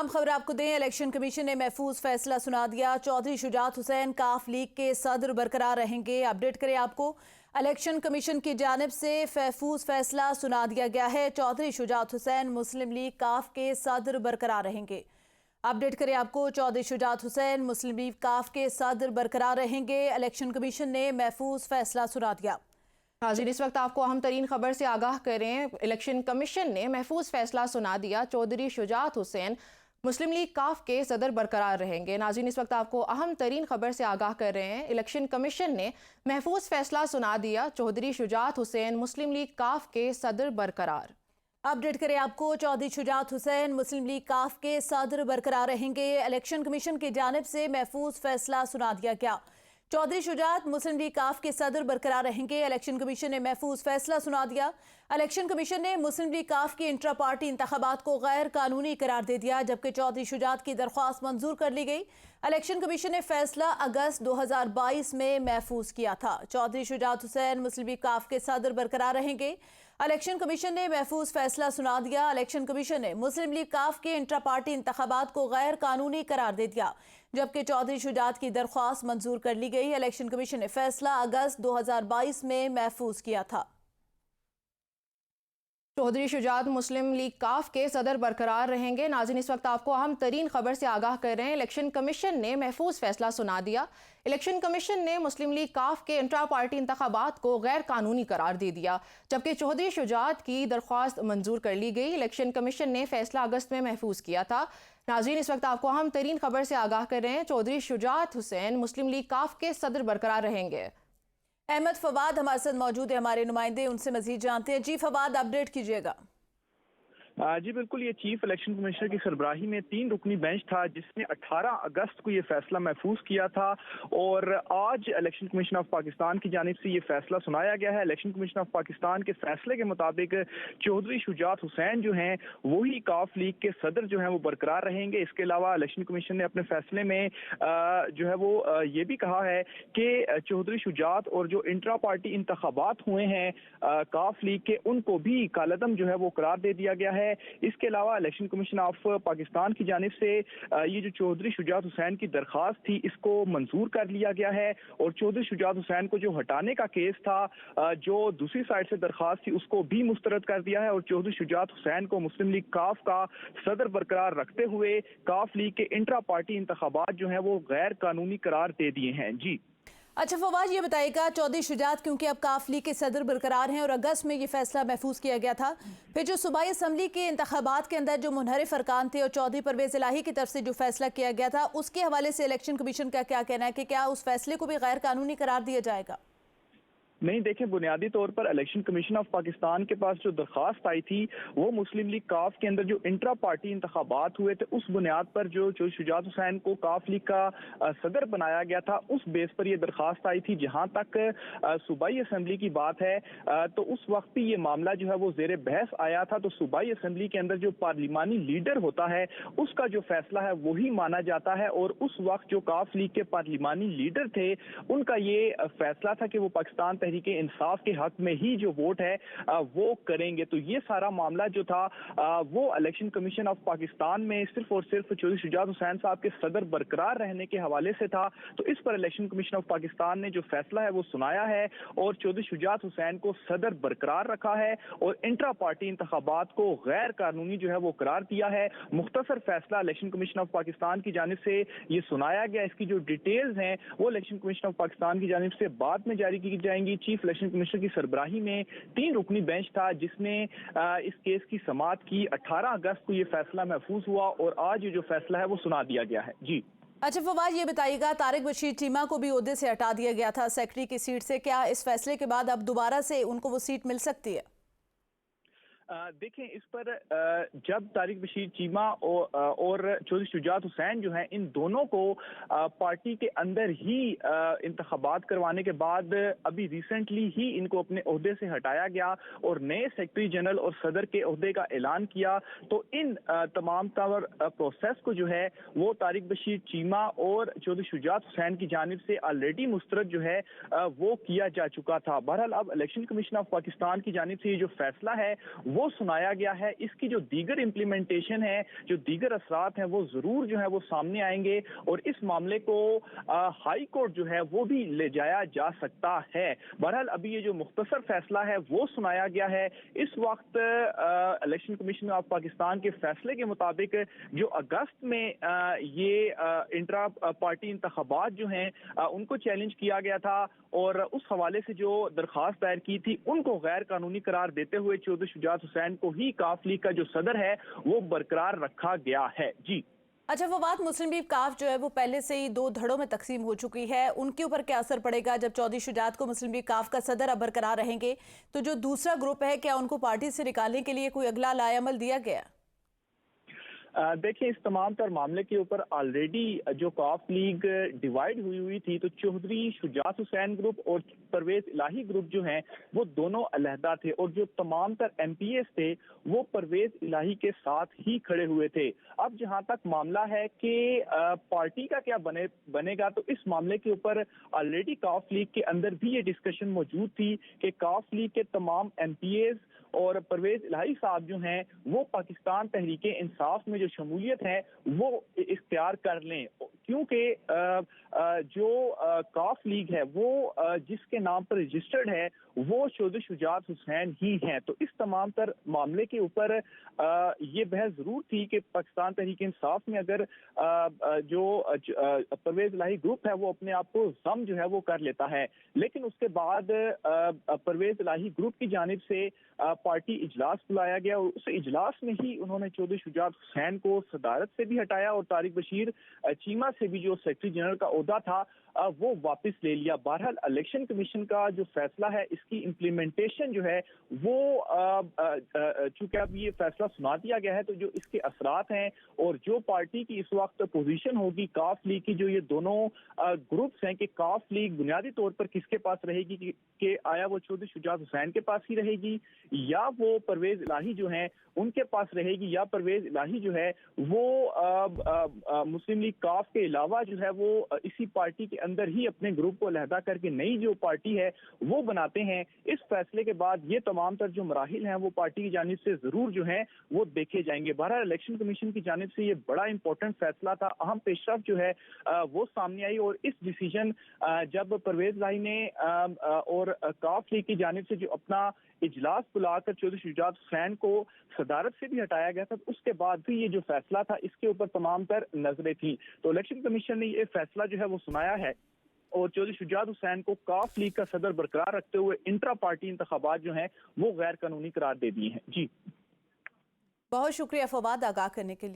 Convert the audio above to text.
अहम खबर आपको दें, इलेक्शन कमीशन ने महफूज फैसला सुना दिया। चौधरी शुजात हुसैन काफ लीग के सदर बरकरार रहेंगे। अपडेट करें आपको, इलेक्शन कमीशन की जानिब से महफूज फैसला सुना दिया गया है। चौधरी शुजात हुसैन मुस्लिम लीग काफ के सदर बरकरार रहेंगे। अपडेट करें आपको, चौधरी शुजात हुसैन मुस्लिम लीग काफ के सदर बरकरार रहेंगे। इलेक्शन कमीशन ने महफूज फैसला सुना दिया। हाजिर, इस वक्त आपको अहम तरीन खबर से आगाह करें। इलेक्शन कमीशन ने महफूज फैसला सुना दिया। चौधरी शुजात हुसैन मुस्लिम लीग काफ के सदर बरकरार रहेंगे। नाज़रीन, इस वक्त आपको अहम तरीन खबर से आगाह कर रहे हैं। इलेक्शन कमीशन ने महफूज फैसला सुना दिया। चौधरी शुजात हुसैन मुस्लिम लीग काफ के सदर बरकरार। अपडेट करें आपको, चौधरी शुजात हुसैन मुस्लिम लीग काफ के सदर बरकरार रहेंगे। इलेक्शन कमीशन की जानिब से महफूज फैसला सुना दिया गया। चौधरी शुजात मुस्लिम लीग काफ के सदर बरकरार रहेंगे। इलेक्शन कमीशन ने महफूज फैसला सुना दिया। इलेक्शन कमीशन ने मुस्लिम लीग काफ की इंट्रा पार्टी इंतखाबात को गैर कानूनी करार दे दिया, जबकि चौधरी शुजात की दरख्वास्त मंजूर कर ली गई। इलेक्शन कमीशन ने फैसला अगस्त 2022 में महफूज किया था। चौधरी शुजात हुसैन मुस्लिम लीग काफ के सदर बरकरार रहेंगे। इलेक्शन कमीशन ने महफूज फैसला सुना दिया। इलेक्शन कमीशन ने मुस्लिम लीग काफ के इंट्रा पार्टी इंतखाबात को गैर कानूनी करार दे दिया, जबकि चौधरी शुजात की दरख्वास्त मंजूर कर ली गई। इलेक्शन कमीशन ने फैसला अगस्त 2022 में महफूज किया था। चौधरी शुजात मुस्लिम लीग काफ के सदर बरकरार रहेंगे। नाज़रीन, इस वक्त आपको अहम तरीन खबर से आगाह कर रहे हैं। इलेक्शन कमीशन ने महफूज फैसला सुना दिया। इलेक्शन कमीशन ने मुस्लिम लीग काफ के इंट्रा पार्टी इंतखाबात को गैर कानूनी करार दे दिया, जबकि चौधरी शुजात की दरख्वास्त मंजूर कर ली गई। इलेक्शन कमीशन ने फैसला अगस्त में महफूज किया था। नाज़रीन, इस वक्त आपको अहम तरीन खबर से आगाह कर रहे हैं। चौधरी शुजात हुसैन मुस्लिम लीग काफ के सदर बरकरार रहेंगे। अहमद फवाद हमारे साथ मौजूद है, हमारे नुमाइंदे, उनसे मजीद जानते हैं। जी फवाद, अपडेट कीजिएगा। जी बिल्कुल, ये चीफ इलेक्शन कमिश्नर की सरबराही में 3 रुकनी बेंच था जिसने 18 अगस्त को ये फैसला महफूज किया था और आज इलेक्शन कमीशन ऑफ पाकिस्तान की जानिब से ये फैसला सुनाया गया है। इलेक्शन कमीशन ऑफ पाकिस्तान के फैसले के मुताबिक चौधरी शुजात हुसैन जो हैं वही काफ लीग के सदर जो हैं वो बरकरार रहेंगे। इसके अलावा इलेक्शन कमीशन ने अपने फैसले में जो है वो ये भी कहा है कि चौधरी शुजात और जो इंट्रा पार्टी इंतखाबात हुए हैं काफ लीग के, उनको भी कालअदम जो है वो करार दे दिया गया है। इसके अलावा इलेक्शन कमीशन ऑफ पाकिस्तान की जानिब से ये जो चौधरी शुजात हुसैन की दरख्वास्त थी इसको मंजूर कर लिया गया है और चौधरी शुजात हुसैन को जो हटाने का केस था, जो दूसरी साइड से दरख्वास्त थी, उसको भी मुस्तरद कर दिया है और चौधरी शुजात हुसैन को मुस्लिम लीग काफ का सदर बरकरार रखते हुए काफ लीग के इंट्रा पार्टी इंतखाबात जो है वो गैर कानूनी करार दे दिए हैं। जी अच्छा फवाद, ये बताइएगा, चौधरी शुजात क्योंकि अब काफ लीग के सदर बरकरार हैं और अगस्त में ये फैसला महफूज किया गया था, फिर जो सूबाई असम्बली के इंतखाबात के अंदर जो मुनहरिफ अरकान थे और चौधरी परवेज इलाही की तरफ से जो फैसला किया गया था, उसके हवाले से इलेक्शन कमीशन का क्या कहना है कि क्या उस फैसले को भी गैर कानूनी करार दिया जाएगा? नहीं, देखें, बुनियादी तौर पर इलेक्शन कमीशन ऑफ पाकिस्तान के पास जो दरख्वास्त आई थी वो मुस्लिम लीग काफ के अंदर जो इंट्रा पार्टी इंतखाबात हुए थे उस बुनियाद पर जो शुजात हुसैन को काफ लीग का सदर बनाया गया था, उस बेस पर ये दरख्वास्त आई थी। जहां तक सूबाई असम्बली की बात है तो उस वक्त भी ये मामला जो है वो जेर बहस आया था। तो सूबाई असम्बली के अंदर जो पार्लिमानी लीडर होता है उसका जो फैसला है वही माना जाता है और उस वक्त जो काफ लीग के पार्लिमानी लीडर थे उनका ये फैसला था कि वो पाकिस्तान के इंसाफ के हक में ही जो वोट है वो करेंगे। तो ये सारा मामला जो था वो इलेक्शन कमीशन ऑफ पाकिस्तान में सिर्फ और सिर्फ चौधरी शुजात हुसैन साहब के सदर बरकरार रहने के हवाले से था। तो इस पर इलेक्शन कमीशन ऑफ पाकिस्तान ने जो फैसला है वो सुनाया है और चौधरी शुजात हुसैन को सदर बरकरार रखा है और इंट्रा पार्टी इंतखाबात को गैर कानूनी जो है वो करार दिया है। मुख्तसर फैसला इलेक्शन कमीशन ऑफ पाकिस्तान की जानिब से ये सुनाया गया। इसकी जो डिटेल्स हैं वो इलेक्शन कमीशन ऑफ पाकिस्तान की जानिब से बाद में जारी की जाएंगी। चीफ इलेक्शन कमिश्नर की सरबराही में 3 रुकनी बेंच था जिसने इस केस की समाअत की। 18 अगस्त को ये फैसला महफूज हुआ और आज ये जो फैसला है वो सुना दिया गया है। जी अच्छा फवाद, ये बताइएगा, तारिक बशीर चीमा को भी ओहदे से हटा दिया गया था सेक्रेटरी की सीट से, क्या इस फैसले के बाद अब दोबारा से उनको वो सीट मिल सकती है? देखें, इस पर जब तारिक बशीर चीमा और चौधरी शुजात हुसैन जो हैं इन दोनों को पार्टी के अंदर ही इंतखाबात करवाने के बाद अभी रिसेंटली ही इनको अपने ओहदे से हटाया गया और नए सेक्रेटरी जनरल और सदर के ओहदे का ऐलान किया। तो इन तमाम तौर प्रोसेस को जो है वो तारिक बशीर चीमा और चौधरी शुजात हुसैन की जानिब से ऑलरेडी मुस्तरद जो है वो किया जा चुका था। बहरहाल अब इलेक्शन कमीशन ऑफ पाकिस्तान की जानिब से ये जो फैसला है वो وہ سنایا گیا ہے. اس کی جو دیگر امپلیمنٹیشن ہے, جو دیگر اثرات ہیں, وہ ضرور جو ہے وہ سامنے آئیں گے اور اس معاملے کو ہائی کورٹ جو ہے وہ بھی لے جایا جا سکتا ہے. بہرحال ابھی یہ جو مختصر فیصلہ ہے وہ سنایا گیا ہے. اس وقت الیکشن کمیشن آف پاکستان کے فیصلے کے مطابق جو اگست میں یہ انٹرا پارٹی انتخابات جو ہیں ان کو چیلنج کیا گیا تھا اور اس حوالے سے جو درخواست دائر کی تھی ان کو غیر قانونی قرار دیتے ہوئے چودھری شجاعت حسین کو ہی کاف لیگ کا جو صدر ہے وہ برقرار رکھا گیا ہے. جی اچھا فواد، مسلم لیگ کاف جو ہے وہ پہلے سے ہی 2 دھڑوں میں تقسیم ہو چکی ہے، ان کے اوپر کیا اثر پڑے گا جب چودھری شجاعت کو مسلم لیگ کاف کا صدر اب برقرار رہیں گے؟ تو جو دوسرا گروپ ہے کیا ان کو پارٹی سے نکالنے کے لیے کوئی اگلا لائحہ عمل دیا گیا؟ دیکھیں اس تمام تر معاملے کے اوپر آلریڈی جو کاف لیگ ڈیوائیڈ ہوئی تھی تو چودھری شجاعت حسین گروپ اور پرویز الہی گروپ جو ہیں وہ دونوں علیحدہ تھے اور جو تمام تر ایم پی ایز تھے وہ پرویز الہی کے ساتھ ہی کھڑے ہوئے تھے. اب جہاں تک معاملہ ہے کہ پارٹی کا کیا بنے گا تو اس معاملے کے اوپر آلریڈی کاف لیگ کے اندر بھی یہ ڈسکشن موجود تھی کہ کاف لیگ کے تمام ایم پی ایز اور پرویز الہی صاحب جو ہیں وہ پاکستان تحریک انصاف میں جو شمولیت ہے وہ اختیار کر لیں، کیونکہ جو کاف لیگ ہے وہ جس کے نام پر رجسٹرڈ ہے وہ چودھری شجاعت حسین ہی ہیں. تو اس تمام تر معاملے کے اوپر یہ بحث ضرور تھی کہ پاکستان تحریک انصاف میں اگر جو پرویز الہی گروپ ہے وہ اپنے آپ کو ضم جو ہے وہ کر لیتا ہے، لیکن اس کے بعد پرویز الہی گروپ کی جانب سے پارٹی اجلاس بلایا گیا اور اس اجلاس میں ہی انہوں نے چودھری شجاعت حسین کو صدارت سے بھی ہٹایا اور طارق بشیر چیمہ سے بھی جو سیکرٹری جنرل کا عہدہ تھا وہ واپس لے لیا. بہرحال الیکشن کمیشن کا جو فیصلہ ہے اس کی امپلیمنٹیشن جو ہے وہ چونکہ اب یہ فیصلہ سنا دیا گیا ہے تو جو اس کے اثرات ہیں اور جو پارٹی کی اس وقت پوزیشن ہوگی کاف لیگ کی، جو یہ دونوں گروپس ہیں کہ کاف لیگ بنیادی طور پر کس کے پاس رہے گی کہ آیا وہ چودھری شجاعت حسین کے پاس ہی رہے گی یا وہ پرویز الہی جو ہیں ان کے پاس رہے گی یا پرویز الہی جو ہے وہ مسلم لیگ کاف کے علاوہ جو ہے وہ اسی پارٹی کے اندر ہی اپنے گروپ کو علیحدہ کر کے نئی جو پارٹی ہے وہ بناتے ہیں. اس فیصلے کے بعد یہ تمام تر جو مراحل ہیں وہ پارٹی کی جانب سے ضرور جو ہیں وہ دیکھے جائیں گے. بہرحال الیکشن کمیشن کی جانب سے یہ بڑا امپورٹنٹ فیصلہ تھا، اہم پیش رفت جو ہے وہ سامنے آئی اور اس ڈیسیجن جب پرویز الہی نے اور کاف لیگ کی جانب سے جو اپنا اجلاس بلا کر چودھری شجاعت حسین کو صدارت سے بھی ہٹایا گیا تھا، اس کے بعد بھی یہ جو فیصلہ تھا اس کے اوپر تمام تر نظریں تھیں. تو الیکشن کمیشن نے یہ فیصلہ جو ہے وہ سنایا ہے اور چودھری شجاعت حسین کو کاف لیگ کا صدر برقرار رکھتے ہوئے انٹرا پارٹی انتخابات جو ہیں وہ غیر قانونی قرار دے دیے ہیں. جی بہت شکریہ فواد آگاہ کرنے کے لیے.